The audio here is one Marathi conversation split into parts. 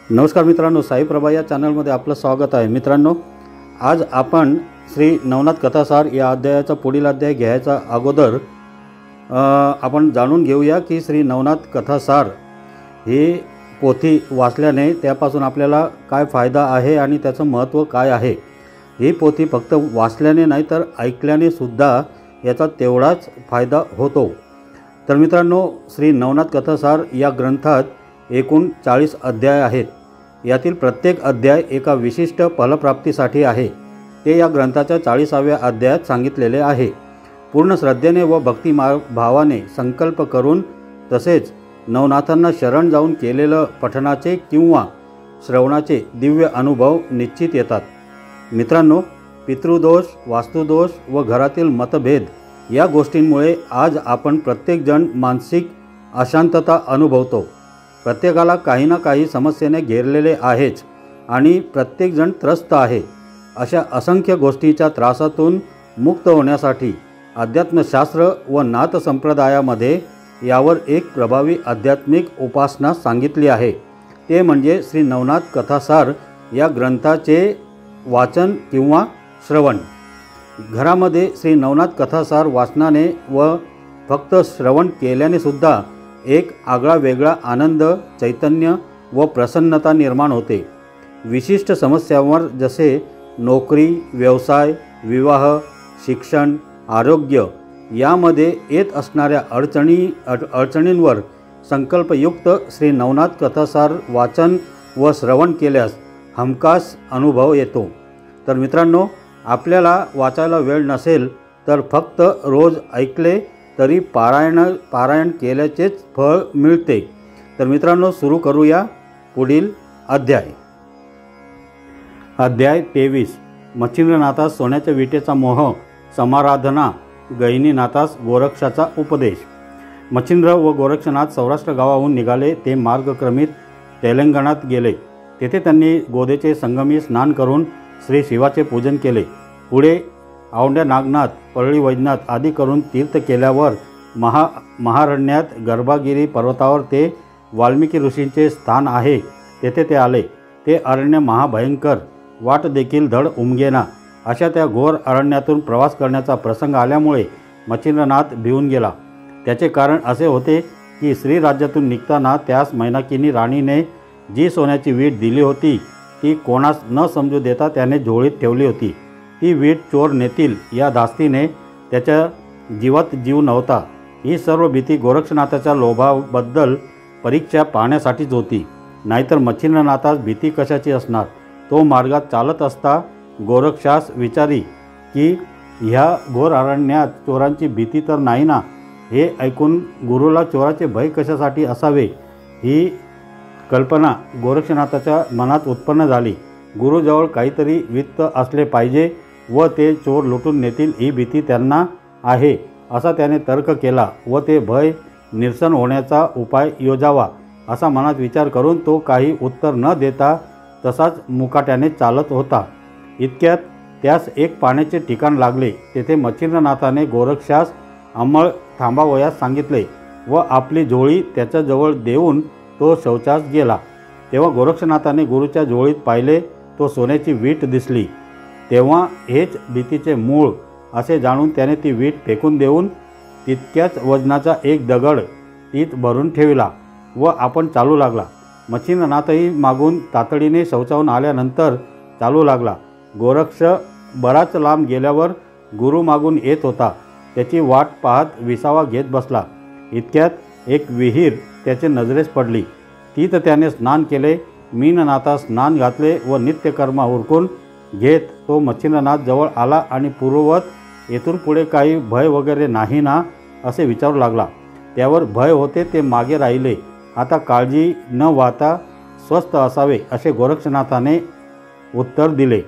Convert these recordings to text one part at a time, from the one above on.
नमस्कार मित्रांनो, साई प्रभा या चॅनलमध्ये आपलं स्वागत आहे। मित्रांनो, आज आपण श्री नवनाथ कथासार या अध्यायाचा पुढील अध्याय घ्यायचा अगोदर आपण जाणून घेऊया की श्री नवनाथ कथासार ही पोथी वाचल्याने त्यापासून आपल्याला काय फायदा आहे आणि त्याचं महत्त्व काय आहे। ही पोथी फक्त वाचल्याने नाही तर ऐकल्याने सुद्धा याचा तेवढाच फायदा होतो। तर मित्रांनो, श्री नवनाथ कथासार या ग्रंथात एकूण 40 अध्याय आहेत। यातील प्रत्येक अध्याय एका विशिष्ट फलप्राप्तीसाठी आहे। ते या ग्रंथाच्या 40व्या अध्यायात सांगितलेले आहे। पूर्ण श्रद्धेने व भक्तिभावाने संकल्प करून तसेच नवनाथांना शरण जाऊन केलेलं पठणाचे किंवा श्रवणाचे दिव्य अनुभव निश्चित येतात। मित्रांनो, पितृदोष, वास्तुदोष व घरातील मतभेद या गोष्टींमुळे आज आपण प्रत्येकजण मानसिक अशांतता अनुभवतो। प्रत्येकाला काही ना काही समस्येने घेरलेले आहेच आणि प्रत्येकजण त्रस्त आहे। अशा असंख्य गोष्टीच्या त्रासातून मुक्त होण्यासाठी अध्यात्मशास्त्र व नाथ संप्रदायामध्ये यावर एक प्रभावी आध्यात्मिक उपासना सांगितली आहे। ते म्हणजे श्री नवनाथ कथासार या ग्रंथाचे वाचन किंवा श्रवण। घरामध्ये श्री नवनाथ कथासार वाचनाने व फक्त श्रवण केल्याने सुद्धा एक आगळा वेगळा आनंद, चैतन्य व प्रसन्नता निर्माण होते। विशिष्ट समस्यांवर जसे नोकरी, व्यवसाय, विवाह, शिक्षण, आरोग्य यामध्ये येत असणाऱ्या अडचणींवर संकल्पयुक्त श्री नवनाथ कथासार वाचन व श्रवण केल्यास हमखास अनुभव येतो। तर मित्रांनो, आपल्याला वाचायला वेळ नसेल तर फक्त रोज ऐकले तरी पारायण केल्याचेच फळ मिळते। तर मित्रांनो, सुरू करूया पुढील अध्याय। अध्याय 23। मच्छिंद्रनाथास सोन्याच्या विटेचा मोह, समाराधना, गहिनीनाथास गोरक्षाचा उपदेश। मच्छिंद्र व गोरक्षनाथ सौराष्ट्र गावाहून निघाले। ते मार्गक्रमित तेलंगणात गेले। तेथे त्यांनी गोदेचे संगमी स्नान करून श्री शिवाचे पूजन केले। पुढे औंढ्या नागनाथ, परळी वैजनाथ आदी करून तीर्थ केल्यावर महारण्यात गर्भागिरी पर्वतावर ते वाल्मिकी ऋषींचे स्थान आहे तेथे ते आले। ते अरण्य महाभयंकर, वाट देखील धड उमगेना अशा त्या घोर अरण्यातून प्रवास करण्याचा प्रसंग आल्यामुळे मच्छिंद्रनाथ भिवून गेला। त्याचे कारण असे होते की श्रीराज्यातून निघताना त्यास मैनाकिनी राणीने जी सोन्याची वीट दिली होती ती कोणास न समजू देता त्याने झोळीत ठेवली होती। ती वीट चोर नेतील या धास्तीने त्याच्या जीवात जीव नव्हता। ही सर्व भीती गोरक्षनाथाच्या लोभाबद्दल परीक्षा पाहण्यासाठीच होती, नाहीतर मच्छिंद्रनाथास भीती कशाची असणार। तो मार्गात चालत असता गोरक्षास विचारी की ह्या घोर अरण्यात चोरांची भीती तर नाही ना। हे ऐकून गुरुला चोराचे भय कशासाठी असावे ही कल्पना गोरक्षनाथाच्या मनात उत्पन्न झाली। गुरुजवळ काहीतरी वित्त असले पाहिजे व ते चोर लुटून नेतील ही भीती त्यांना आहे असा त्याने तर्क केला व ते भय निरसन होण्याचा उपाय योजावा असा मनात विचार करून तो काही उत्तर न देता तसाच मुकाट्याने चालत होता। इतक्यात त्यास एक पाण्याचे ठिकाण लागले। तेथे मच्छिंद्रनाथाने गोरक्षास अंमळ थांबावयास सांगितले व आपली झोळी त्याच्याजवळ देऊन तो शौचास गेला। तेव्हा गोरक्षनाथाने गुरुच्या झोळीत पाहिले तो सोन्याची वीट दिसली। तेव्हा हेच भीतीचे मूळ असे जाणून त्याने ती वीट फेकून देऊन तितक्याच वजनाचा एक दगड तीत भरून ठेवला व आपण चालू लागला। मच्छिंद्रनाथही मागून तातडीने शौचावून आल्यानंतर चालू लागला। गोरक्ष बराच लांब गेल्यावर गुरु मागून येत होता। त्याची वाट पाहत विसावा घेत बसला। इतक्यात एक विहीर त्याच्या नजरेस पडली। तीत त्याने स्नान केले। मीननाथास स्नान घातले व नित्यकर्म उरकून घेत तो मच्छिंद्रनाथ जवळ आला आणि पूर्ववत येथून पुढे काही भय वगैरे नाही ना असे विचारू लागला। त्यावर भय होते ते मागे राहिले। आता काळजी न वाहता स्वस्थ असावे असे गोरक्षनाथाने उत्तर दिले।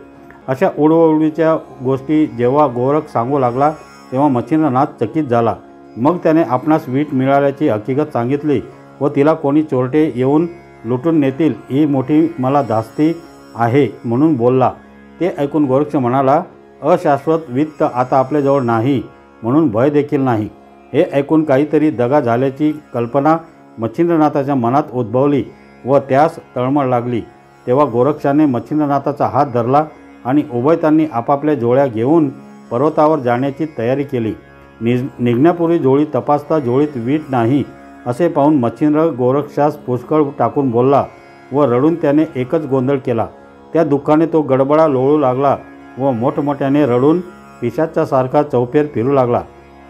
अशा उडवडीच्या गोष्टी जेव्हा गोरख सांगू लागला तेव्हा मच्छिंद्रनाथ चकित झाला। मग त्याने आपणास वीट मिळाल्याची हकीकत सांगितली व तिला कोणी चोरटे येऊन लुटून नेतील ही मोठी मला धास्ती आहे म्हणून बोलला। ते ऐकून गोरक्ष म्हणाला, अशाश्वत वित्त आता आपल्याजवळ नाही म्हणून भय देखील नाही। हे ऐकून काहीतरी दगा झाल्याची कल्पना मच्छिंद्रनाथाच्या मनात उद्भवली व त्यास तळमळ लागली तेव्हा गोरक्षाने मच्छिंद्रनाथाचा हात धरला आणि उभयतांनी आपापल्या जोळ्या घेऊन पर्वतावर जाण्याची तयारी केली. निघण्यापूर्वी जोळी तपासता जोळीत वीट नाही असे पाहून मच्छिंद्र गोरक्षास पुष्कळ टाकून बोलला व रडून त्याने एकच गोंधळ केला. त्या दुःखाने तो गडबडा लोळू लागला व मोठमोठ्याने रडून पिशाच्यासारखा चौफेर फिरू लागला.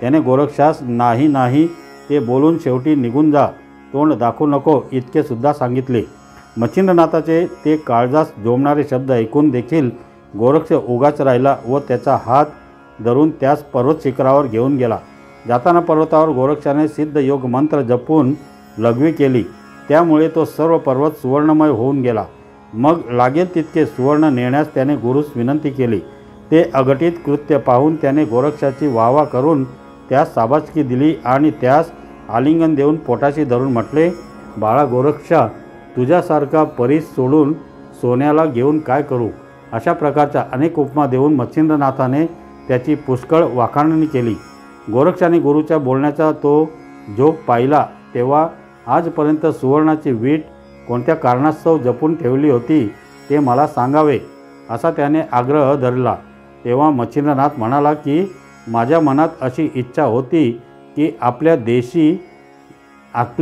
त्याने गोरक्षास नाही नाही ते बोलून शेवटी निघून जा, तोंड दाखवू नको इतके सुद्धा सांगितले. मच्छिंद्रनाथाचे ते काळजास जोमणारे शब्द ऐकून देखील गोरक्ष उगाच राहिला व त्याचा हात धरून त्यास पर्वत शिखरावर घेऊन गेला. जाताना पर्वतावर गोरक्षाने सिद्ध योग मंत्र जपून लघवी केली, त्यामुळे तो सर्व पर्वत सुवर्णमय होऊन गेला. मग लागेल तितके सुवर्ण नेण्यास त्याने गुरुस विनंती केली. ते अघटित कृत्य पाहून त्याने गोरक्षाची वाहवा करून त्यास शाबासकी दिली आणि त्यास आलिंगन देऊन पोटाशी धरून म्हटले, बाळा गोरक्षा, तुझ्यासारखा परीस सोडून सोन्याला घेऊन काय करू. अशा प्रकारच्या अनेक उपमा देऊन मच्छिंद्रनाथाने त्याची पुष्कळ वाखाणणी केली. गोरक्षाने गुरुच्या बोलण्याचा तो जोग पाहिला तेव्हा आजपर्यंत सुवर्णाची वीट कोणत्या कारणास्तव जपून ठेवली होती ते मला सांगावे असा त्याने आग्रह धरला. तेव्हा मच्छिंद्रनाथ म्हणाला की माझ्या मनात अशी इच्छा होती की आपल्या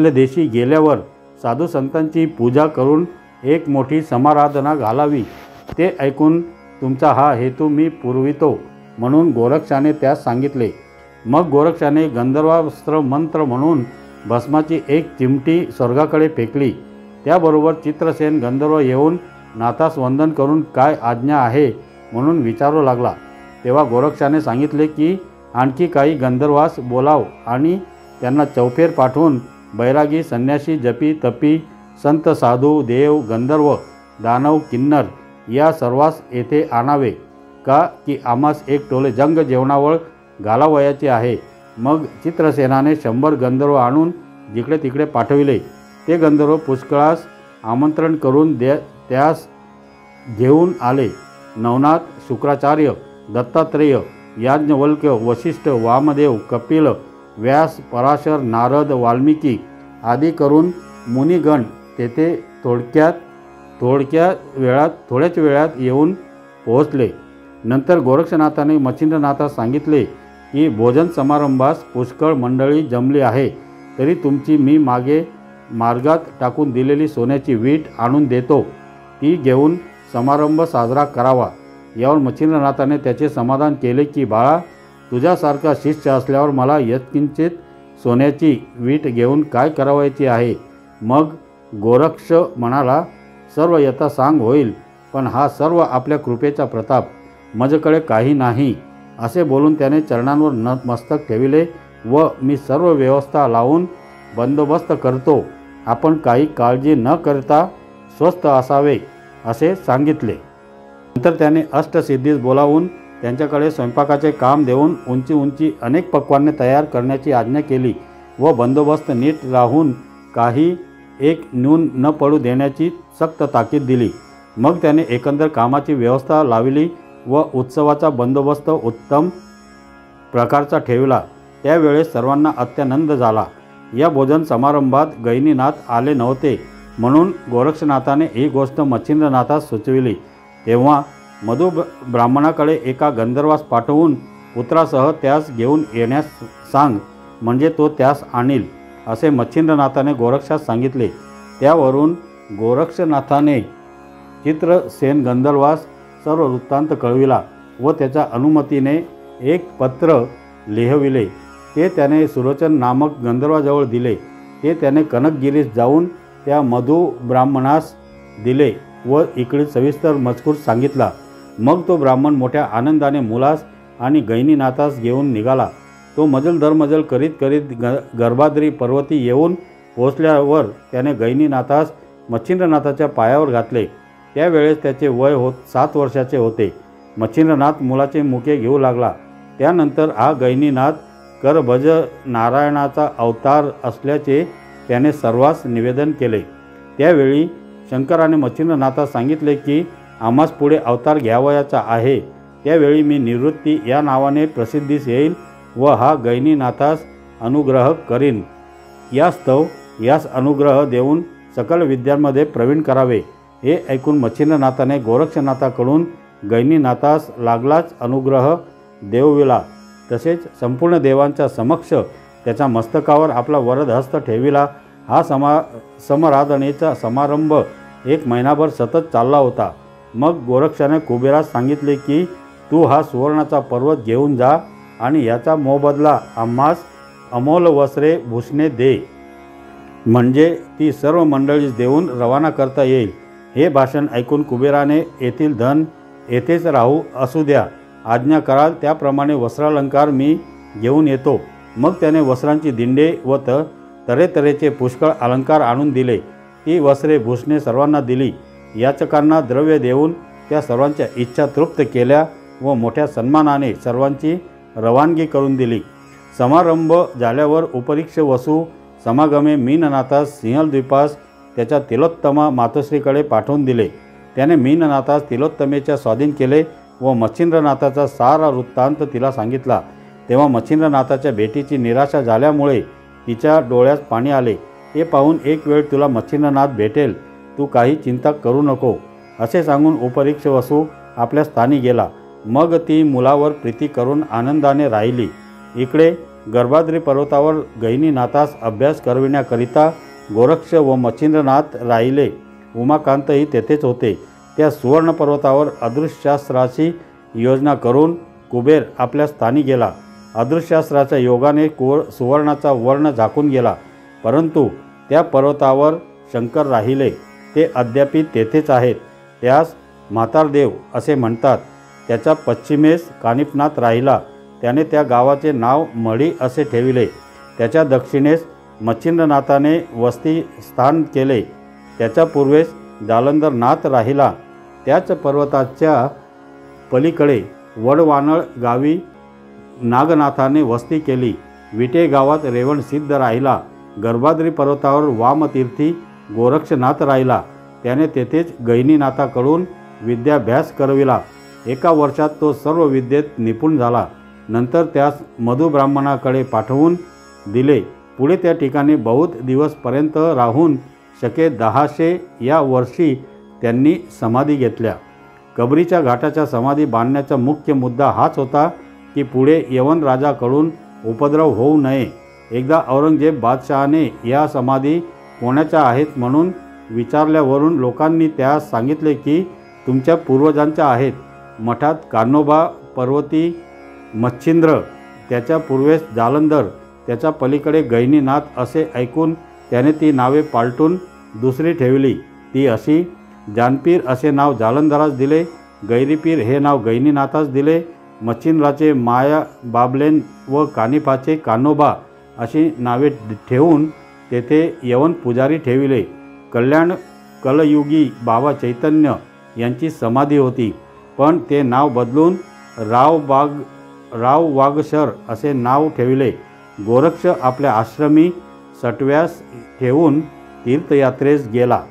देशी गेल्यावर साधू संतांची पूजा करून एक मोठी समाराधना घालावी. ते ऐकून तुमचा हा हेतू मी पुरवितो म्हणून गोरक्षाने त्यास सांगितले. मग गोरक्षाने गंधर्वास्त्र मंत्र म्हणून भस्माची एक चिमटी स्वर्गाकडे फेकली. त्याबरोबर चित्रसेन गंधर्व येऊन नाथास वंदन करून काय आज्ञा आहे म्हणून विचारू लागला. तेव्हा गोरक्षाने सांगितले की आणखी काही गंधर्वास बोलाव आणि त्यांना चौफेर पाठवून बैरागी, संन्यासी, जपी, तपी, संत, साधू, देव, गंधर्व, दानव, किन्नर या सर्वांस येथे आणावे का की आम्हास एक टोले जंग जेवणावळ घालावयाचे आहे. मग चित्रसेनाने 100 गंधर्व आणून जिकडे तिकडे पाठविले. ते गंधर्व पुष्कळास आमंत्रण करून त्यास घेऊन आले. नवनाथ, शुक्राचार्य, दत्तात्रेय, याज्ञवल्क्य, वशिष्ठ, वामदेव, कपिल, व्यास, पराशर, नारद, वाल्मिकी आदी करून मुनिगण तेथे थोड्याच वेळात येऊन पोहोचले. नंतर गोरक्षनाथाने मच्छिंद्रनाथास सांगितले की भोजन समारंभास पुष्कळ मंडळी जमली आहे, तरी तुमची मी मार्गात टाकून दिलेली सोन्याची वीट आणून देतो, ती घेऊन समारंभ साजरा करावा. यावर मच्छिंद्रनाथाने त्याचे समाधान केले की बाळा, तुझ्यासारखा शिष्य असल्यावर मला यत्किंचित सोन्याची वीट घेऊन काय करावायची आहे. मग गोरक्ष म्हणाला, सर्व यथा सांग होईल, पण हा सर्व आपल्या कृपेचा प्रताप, माझ्याकडे काही नाही. असे बोलून त्याने चरणांवर नतमस्तक ठेविले व मी सर्व व्यवस्था लावून बंदोबस्त करतो, आपण काही काळजी न करता स्वस्थ असावे असे सांगितले. नंतर त्याने अष्टसिद्धीस बोलावून त्यांच्याकडे स्वयंपाकाचे काम देऊन उंची अनेक पक्वान्ने तयार करण्याची आज्ञा केली व बंदोबस्त नीट राहून काही एक न्यून न पडू देण्याची सक्त ताकीद दिली. मग त्याने एकंदर कामाची व्यवस्था लावली व उत्सवाचा बंदोबस्त उत्तम प्रकारचा ठेवला. त्यावेळेस सर्वांना अत्यानंद झाला. या भोजन समारंभात गैनीनाथ आले नव्हते म्हणून गोरक्षनाथाने ही गोष्ट मच्छिंद्रनाथास सुचविली. तेव्हा मधु ब्राह्मणाकडे एका गंधर्वास पाठवून पुत्रासह त्यास घेऊन येण्यास सांग, म्हणजे तो त्यास आणील असे मच्छिंद्रनाथाने गोरक्षास सांगितले. त्यावरून गोरक्षनाथाने चित्रसेन गंधर्वास सर्व वृत्तांत कळविला व त्याच्या अनुमतीने एक पत्र लिहविले. ते त्याने सुलोचन नामक गंधर्वाजवळ दिले. ते त्याने कनकगिरीस जाऊन त्या मधु ब्राह्मणास दिले व इकडे सविस्तर मजकूर सांगितला. मग तो ब्राह्मण मोठ्या आनंदाने मुलास आणि गैनीनाथास घेऊन निघाला. तो मजल दरमजल करीत गर्भाद्री पर्वती येऊन पोहोचल्यावर त्याने गैनीनाथास मच्छिंद्रनाथाच्या पायावर घातले. त्यावेळेस त्याचे वय 7 वर्षाचे होते. मच्छिंद्रनाथ मुलाचे मुके घेऊ लागला. त्यानंतर हा गैनीनाथ करभज नारायणाचा अवतार असल्याचे त्याने सर्वांस निवेदन केले. त्यावेळी शंकराने मच्छिंद्रनाथास सांगितले की आम्हास पुढे अवतार घ्यावयाचा आहे, त्यावेळी मी निवृत्ती या नावाने प्रसिद्धीस येईल व हा गैनीनाथास अनुग्रह करीन. यास्तव यास अनुग्रह देऊन सकल विद्यांमध्ये प्रवीण करावे. हे ऐकून मच्छिंद्रनाथाने गोरक्षनाथाकडून गैनीनाथास लागलाच अनुग्रह देवविला. तसेच संपूर्ण देवांच्या समक्ष त्याच्या मस्तकावर आपला वरद हस्त ठेविला. हा समराधनेचा समारंभ 1 महिनाभर सतत चालला होता. मग गोरक्षाने कुबेरास सांगितले की तू हा सुवर्णाचा पर्वत घेऊन जा आणि याचा मोबदला आम्हास अमोल वस्त्रे भूषणे दे, म्हणजे ती सर्व मंडळीस देऊन रवाना करता येईल. हे भाषण ऐकून कुबेराने येथील धन येथेच राहू असू द्या, आज्ञा कराल त्याप्रमाणे वस्त्रालंकार मी घेऊन येतो. मग त्याने वस्त्रांची दिंडे व तऱ्हेतऱ्हेचे पुष्कळ अलंकार आणून दिले. ती वस्त्रे भूषणे सर्वांना दिली. याचकांना द्रव्य देऊन त्या सर्वांच्या इच्छा तृप्त केल्या व मोठ्या सन्मानाने सर्वांची रवानगी करून दिली. समारंभ झाल्यावर उपरीक्ष वसू समागमे मीननाथास सिंहलद्वीपास त्याच्या तिलोत्तमा मातोश्रीकडे पाठवून दिले. त्याने मीननाथास तिलोत्तमेच्या स्वाधीन केले व मच्छिंद्रनाथाचा सारा वृत्तांत तिला सांगितला. तेव्हा मच्छिंद्रनाथाच्या भेटीची निराशा झाल्यामुळे तिच्या डोळ्यात पाणी आले. ते पाहून एक वेळ तुला मच्छिंद्रनाथ भेटेल, तू काही चिंता करू नको, असे सांगून उपरीक्ष वसू आपल्या स्थानी गेला. मग ती मुलावर प्रीती करून आनंदाने राहिली. इकडे गर्भाद्री पर्वतावर गैनीनाथास अभ्यास करविण्याकरिता गोरक्ष व मच्छिंद्रनाथ राहिले. उमाकांतही तेथेच होते. त्या सुवर्ण पर्वतावर अदृश्यास्त्राची योजना करून कुबेर आपल्या स्थानी गेला. अदृश्यास्त्राच्या योगाने सुवर्णाचा वर्ण झाकून गेला, परंतु त्या पर्वतावर शंकर राहिले. ते अद्यापि तेथेच आहेत. त्यास म्हातारदेव असे म्हणतात. त्याच्या पश्चिमेस कानिफनाथ राहिला. त्याने त्या गावाचे नाव मढी असे ठेविले. त्याच्या दक्षिणेस मच्छिंद्रनाथाने वस्ती स्थान केले. त्याच्या पूर्वेस जालंधरनाथ राहिला. त्याच पर्वताच्या पलीकडे वडवानळ गावी नागनाथाने वस्ती केली. विटे गावात रेवणसिद्ध राहिला. गर्भाद्री पर्वतावर वामतीर्थी गोरक्षनाथ राहिला. त्याने तेथेच गैनीनाथाकडून विद्याभ्यास करविला. 1 वर्षात तो सर्व विद्येत निपुण झाला. नंतर त्यास मधुब्राह्मणाकडे पाठवून दिले. पुढे त्या ठिकाणी बहुत दिवसपर्यंत राहून शके 1000 या वर्षी त्यांनी समाधी घेतल्या. कबरीच्या घाटाच्या समाधी बांधण्याचा मुख्य मुद्दा हाच होता की पुढे यवन राजाकडून उपद्रव होऊ नये. एकदा औरंगजेब बादशहाने या समाधी कोणाच्या आहेत म्हणून विचारल्यावरून लोकांनी त्यास सांगितले की तुमच्या पूर्वजांच्या आहेत. मठात कान्होबा, पर्वती मच्छिंद्र, त्याच्या पूर्वेस जालंधर, त्याच्या पलीकडे गैनीनाथ असे ऐकून त्याने ती नावे पालटून दुसरी ठेवली. ती अशी: जानपीर असे नाव जालंधरास दिले, गैरीपीर हे नाव गैनीनाथास दिले, मच्छिंद्राचे माया बाबलेन व कानिफाचे कान्होबा अशी नावे ठेवून तेथे यवन पुजारी ठेविले. कल्याण कलयुगी बाबा चैतन्य यांची समाधी होती, पण ते नाव बदलून राव वागशर असे नाव ठेविले. गोरक्ष आपल्या आश्रमी सटव्यास ठेवून तीर्थयात्रेस गेला.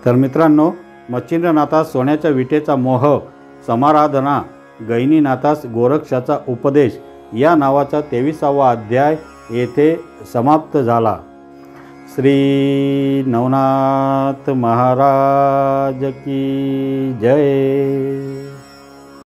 तर मित्रांनो, मच्छिंद्रनाथास सोन्याच्या विटेचा मोह, समाराधना, गैनीनाथास गोरक्षाचा उपदेश या नावाचा 23वा अध्याय येथे समाप्त झाला. श्री नवनाथ महाराज की जय.